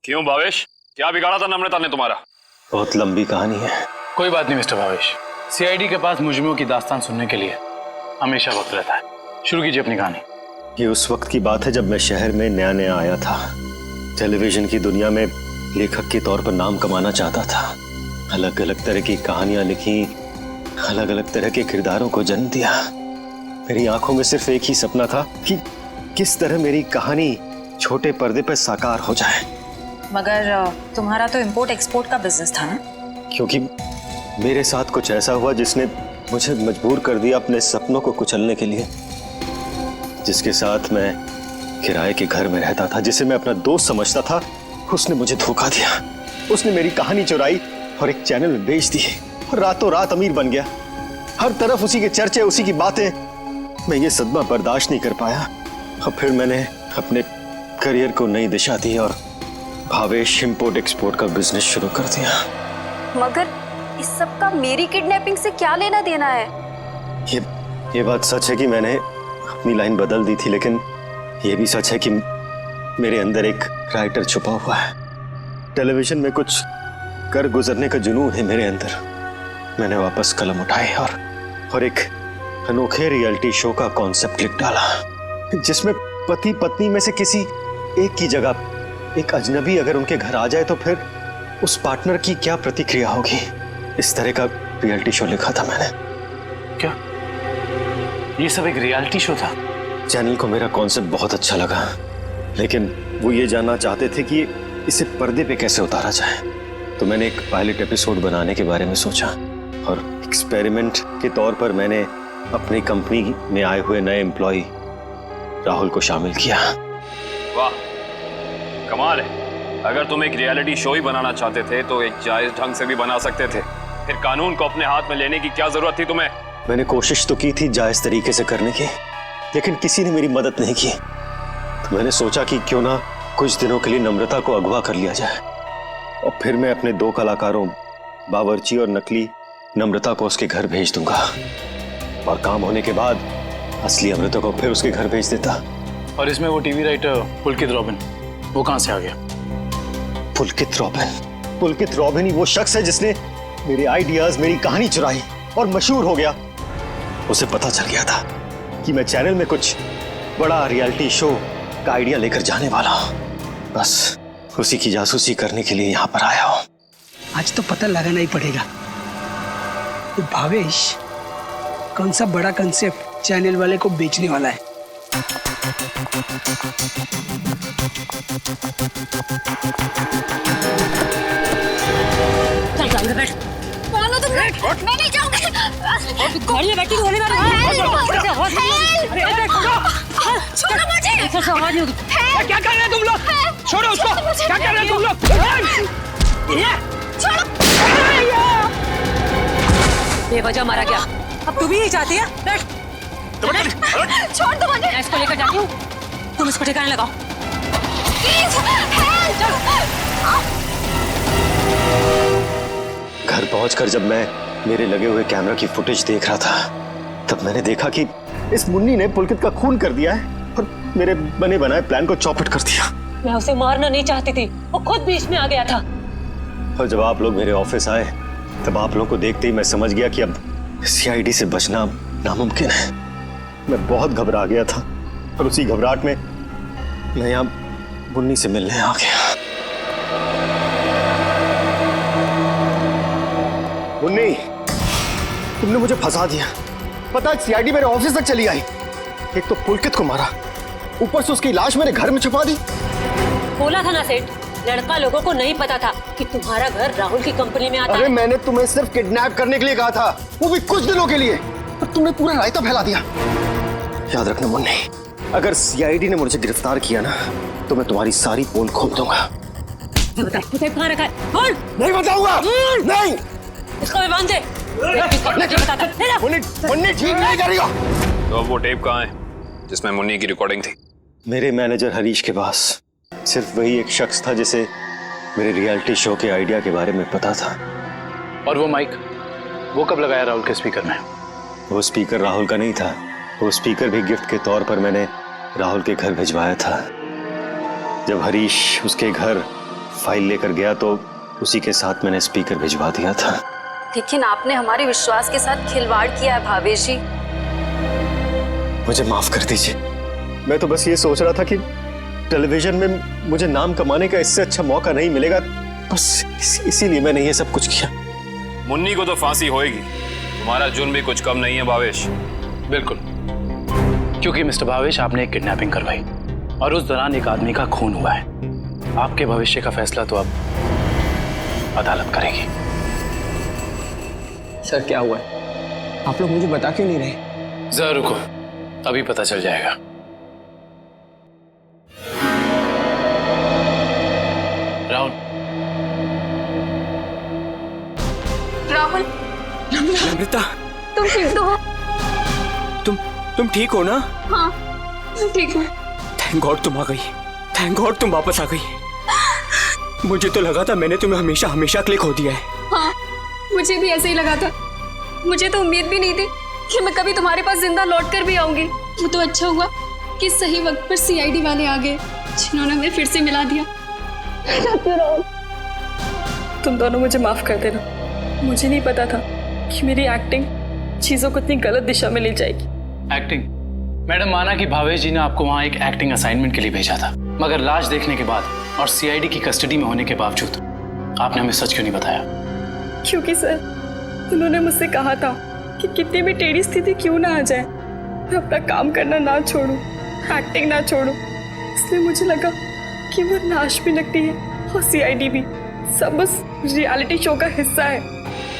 क्यों भावेश, क्या बिगाड़ा था नम्रता ने तुम्हारा? बहुत लंबी कहानी है। कोई बात नहीं मिस्टर भावेश, सीआईडी के पास मुजरिमों की दास्तान सुनने के लिए हमेशा वक्त रहता है। शुरू कीजिए अपनी कहानी। ये उस वक्त की बात है जब मैं शहर में नया नया आया था। टेलीविजन की दुनिया में लेखक के तौर पर नाम कमाना चाहता था। अलग अलग तरह की कहानियां लिखी, अलग अलग तरह के किरदारों को जन्म दिया। मेरी आंखों में सिर्फ एक ही सपना था कि किस तरह मेरी कहानी छोटे पर्दे पर साकार हो जाए। मगर तुम्हारा तो इंपोर्ट एक्सपोर्ट का बिजनेस था ना? क्योंकि मेरे साथ कुछ ऐसा हुआ जिसने मुझे मजबूर कर दिया अपने सपनों को कुचलने के लिए। जिसके साथ मैं किराए के घर में रहता था, जिसे मैं अपना दोस्त समझता था, उसने मुझे धोखा दिया। उसने मेरी कहानी चुराई और एक चैनल में बेच दी और रातों रात अमीर बन गया। हर तरफ उसी के चर्चे, उसी की बातें। मैं ये सदमा बर्दाश्त नहीं कर पाया और फिर मैंने अपने करियर को नई दिशा दी और भावेश इंपोर्ट एक्सपोर्ट का बिजनेस शुरू कर दिया। मगर इस सब का मेरी किडनैपिंग से क्या लेना देना है? ये बात सच है कि मैंने अपनी लाइन बदल दी थी, लेकिन ये भी सच है कि मेरे अंदर एक राइटर छुपा हुआ है। टेलीविजन में कुछ कर गुजरने का जुनून है मेरे अंदर। मैंने वापस कलम उठाई और एक अनोखे रियलिटी शो का कॉन्सेप्ट लिख डाला, जिसमें पति पत्नी में से किसी एक की जगह एक अजनबी अगर उनके घर आ जाए तो फिर उस पार्टनर की क्या प्रतिक्रिया होगी। इस तरह का रियलिटी शो लिखा था मैंने। क्या ये सब एक रियलिटी शो था? चैनल को मेरा कॉन्सेप्ट बहुत अच्छा लगा, लेकिन वो ये जानना चाहते थे कि इसे पर्दे पे कैसे उतारा जाए। तो मैंने एक पायलट एपिसोड बनाने के बारे में सोचा और एक्सपेरिमेंट के तौर पर मैंने अपनी कंपनी में आए हुए नए एम्प्लॉय राहुल को शामिल किया। वाह, कमाल है। अगर तुम एक रियलिटी शो ही बनाना चाहते थे तो एक जायज ढंग से भी बना सकते थे। फिर कानून को अपने हाथ में लेने की क्या जरूरत थी तुम्हें? मैंने कोशिश तो की थी जायज तरीके से करने की, लेकिन किसी ने मेरी मदद नहीं की। तो मैंने सोचा कि क्यों ना कुछ दिनों के लिए नम्रता को अगवा कर लिया जाए, और फिर मैं अपने 2 कलाकारों बावर्ची और नकली नम्रता को उसके घर भेज दूंगा, और काम होने के बाद असली अमृता को फिर उसके घर भेज देता। और इसमें वो टीवी राइटर पुलकित रॉबिन, वो कहां से आ गया? पुलकित रॉबिन ही वो शख्स है जिसने मेरे आइडियाज, मेरी कहानी चुराई और मशहूर हो गया। उसे पता चल गया था कि मैं चैनल में कुछ बड़ा रियलिटी शो का आइडिया लेकर जाने वाला हूं। बस उसी की जासूसी करने के लिए यहाँ पर आया हूँ। आज तो पता लगाना ही पड़ेगा कि भावेश कौन सा बड़ा कंसेप्ट चैनल वाले को बेचने वाला है। चल गाड़ी में बैठ। कौन हो तुम? मैं नहीं जाऊंगी। गाड़ी में बैठी होने वाला छोड़ो मुझे। क्या कर रहे हैं तुम लोग? छोड़ो उसको। क्या कर रहे हैं तुम लोग? छोड़ो। बेवजह मारा गया। अब तू भी यही चाहती है? बैठ। छोड़ दो मुझे। मैं इसको लेकर जाती हूँ, तुम इसको ठिकाने लगाओ। घर पहुंचकर जब मैं मेरे लगे हुए कैमरा की फुटेज देख रहा था, तब मैंने देखा कि इस मुन्नी ने पुलकित का खून कर दिया है और मेरे बने बनाए प्लान को चौपट कर दिया। मैं उसे मारना नहीं चाहती थी, वो खुद बीच में आ गया था। और जब आप लोग मेरे ऑफिस आए, तब आप लोगों को देखते ही मैं समझ गया कि अब सीआईडी से बचना नामुमकिन है। मैं बहुत घबरा गया था, और उसी घबराहट में मैं यहाँ मुन्नी से मिलने आ गया। मुन्नी, तुमने मुझे फंसा दिया। पता है सीआईडी मेरे ऑफिस तक चली आई। एक तो पुलकित को मारा, ऊपर से उसकी लाश मेरे घर में छुपा दी। बोला था ना सेठ, लड़का लोगों को नहीं पता था कि तुम्हारा घर राहुल की कंपनी में आता है। अरे मैंने तुम्हें सिर्फ किडनैप करने के लिए कहा था, वो भी कुछ दिनों के लिए, पर तुमने पूरा रायता फैला दिया। याद रखना मुन्नी, अगर सीआईडी ने मुझे गिरफ्तार किया ना, तो मैं तुम्हारी सारी पोल खोल दूंगा। बता कहाँ रखा है? बोल। नहीं बताऊंगा। नहीं। इसको भी बांध दे। मुन्नी ठीक नहीं करेगा। तो अब वो टेप कहाँ है जिसमें मुन्नी की रिकॉर्डिंग थी? मेरे मैनेजर हरीश के पास। सिर्फ वही एक शख्स था जिसे मेरे रियलिटी शो के आइडिया के बारे में पता था। और वो माइक, वो कब लगाया राहुल के स्पीकर में? वो स्पीकर राहुल का नहीं था। वो स्पीकर भी गिफ्ट के तौर पर मैंने राहुल के घर भिजवाया था। जब हरीश उसके घर फाइल लेकर गया तो उसी के साथ मैंने स्पीकर भिजवा दिया था। लेकिन आपने हमारे विश्वास के साथ खिलवाड़ किया है भावेश जी। मुझे माफ कर दीजिए। मैं तो बस ये सोच रहा था कि टेलीविजन में मुझे नाम कमाने का इससे अच्छा मौका नहीं मिलेगा, बस इसीलिए मैंने ये सब कुछ किया। मुन्नी को तो फांसी होएगी, तुम्हारा जुर्म भी कुछ कम नहीं है भावेश। बिल्कुल, क्योंकि मिस्टर भावेश आपने एक किडनैपिंग करवाई और उस दौरान एक आदमी का खून हुआ है। आपके भविष्य का फैसला तो अब अदालत करेगी। सर क्या हुआ है? आप लोग मुझे बता क्यों नहीं रहे? जरा रुको, अभी पता चल जाएगा। राहुल। राहुल। नम्रता, तुम ठीक तो हो? तुम ठीक हो ना? हाँ, मैं ठीक हूँ। थैंक गॉड तुम आ गई। थैंक गॉड तुम वापस आ गई। मुझे तो लगा था मैंने तुम्हें हमेशा हमेशा के लिए खो दिया है। हाँ, मुझे भी ऐसे ही लगा था। मुझे तो उम्मीद भी नहीं थी कि मैं कभी तुम्हारे पास जिंदा लौट कर भी आऊंगी। वो तो अच्छा हुआ कि सही वक्त पर सीआईडी वाले आ गए, जिन्होंने हमें फिर से मिला दिया। तुम दोनों मुझे माफ कर देना। मुझे नहीं पता था कि मेरी एक्टिंग चीजों को इतनी गलत दिशा में ले जाएगी। एक्टिंग? मैडम, माना कि भावेश जी ने आपको वहाँ एक एक्टिंग असाइनमेंट के लिए भेजा था, मगर लाश देखने के बाद और सीआईडी की कस्टडी में होने के बावजूद आपने हमें सच क्यों नहीं बताया? क्योंकि सर, उन्होंने मुझसे कहा था कि कितनी भी टेढ़ी स्थिति क्यों ना आ जाए, मैं अपना काम करना ना छोड़ूं, एक्टिंग ना छोड़ूं। इसलिए मुझे लगा कि वो लाश भी नकली है और सीआईडी भी सब बस रियलिटी शो का हिस्सा है।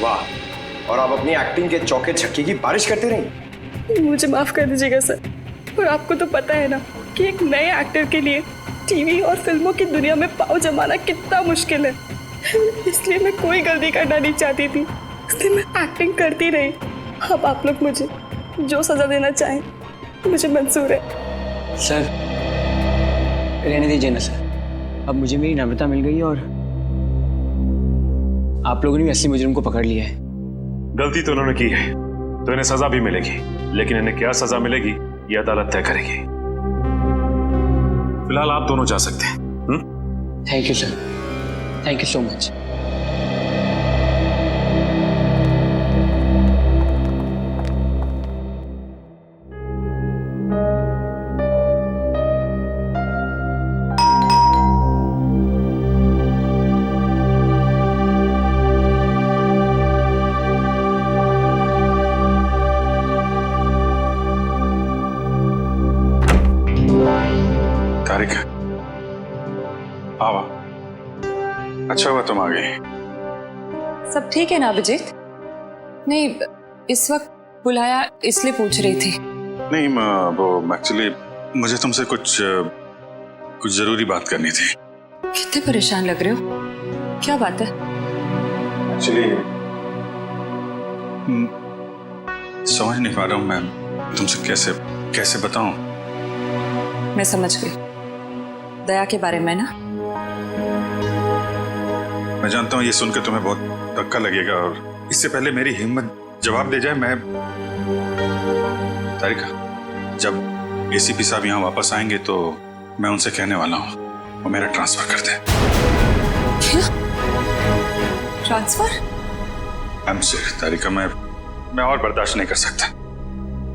वाह, और आप अपनी एक्टिंग के चौके छक्के की बारिश करते रही। मुझे माफ कर दीजिएगा सर। और आपको तो पता है ना कि एक नए एक्टर के लिए टीवी और फिल्मों की दुनिया में पाँव जमाना कितना मुश्किल है। इसलिए मैं कोई गलती करना नहीं चाहती थी, इसलिए मैं एक्टिंग करती रही। अब आप लोग मुझे जो सजा देना चाहें मुझे मंजूर है। सर रहने दीजिए ना सर, अब मुझे मेरी नम्रता मिल गई और आप लोगों ने भी असली मुजरिम को पकड़ लिया है। गलती तो उन्होंने की है तो इन्हें सजा भी मिलेगी, लेकिन इन्हें क्या सजा मिलेगी ये अदालत तय करेगी। फिलहाल आप दोनों जा सकते हैं। Thank you sir, thank you so much. तारिका, आवा, अच्छा हुआ तुम आ गई। सब ठीक है ना अभिजीत? नहीं, इस वक्त बुलाया इसलिए पूछ रही थी। नहीं वो एक्चुअली मुझे तुमसे कुछ जरूरी बात करनी थी। कितने परेशान लग रहे हो, क्या बात है? एक्चुअली समझ नहीं पा रहा हूँ मैं तुमसे कैसे बताऊं। मैं समझ गई, दया के बारे में ना? मैं जानता हूँ ये सुनकर तुम्हें बहुत धक्का लगेगा और इससे पहले मेरी हिम्मत जवाब दे जाए, मैं तारिका जब एसीपी साहब यहाँ वापस आएंगे तो मैं उनसे कहने वाला हूँ वो मेरा ट्रांसफर कर दें। क्या ट्रांसफर? आई एम सॉरी तारिका, मैं और बर्दाश्त नहीं कर सकता।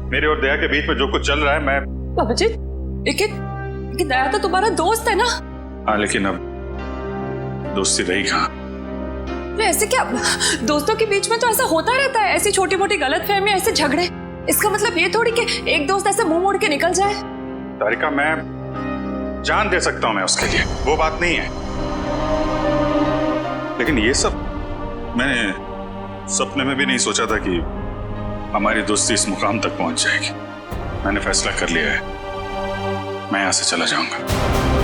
मेरे और दया के बीच में जो कुछ चल रहा है मैं अभिजीत, लेकिन दया तो तुम्हारा दोस्त है ना? हाँ लेकिन अब दोस्ती रही कहाँ? ऐसे क्या, दोस्तों के बीच में तो ऐसा होता रहता है, ऐसी छोटी मोटी गलतफहमी, ऐसे झगड़े। इसका मतलब ये थोड़ी कि एक दोस्त ऐसे मुंह मोड़ के निकल जाए। तारिका मैं जान दे सकता हूं मैं उसके लिए, वो बात नहीं है, लेकिन ये सब मैंने सपने में भी नहीं सोचा था कि हमारी दोस्ती इस मुकाम तक पहुंच जाएगी। मैंने फैसला कर लिया है, मैं यहां से चला जाऊंगा।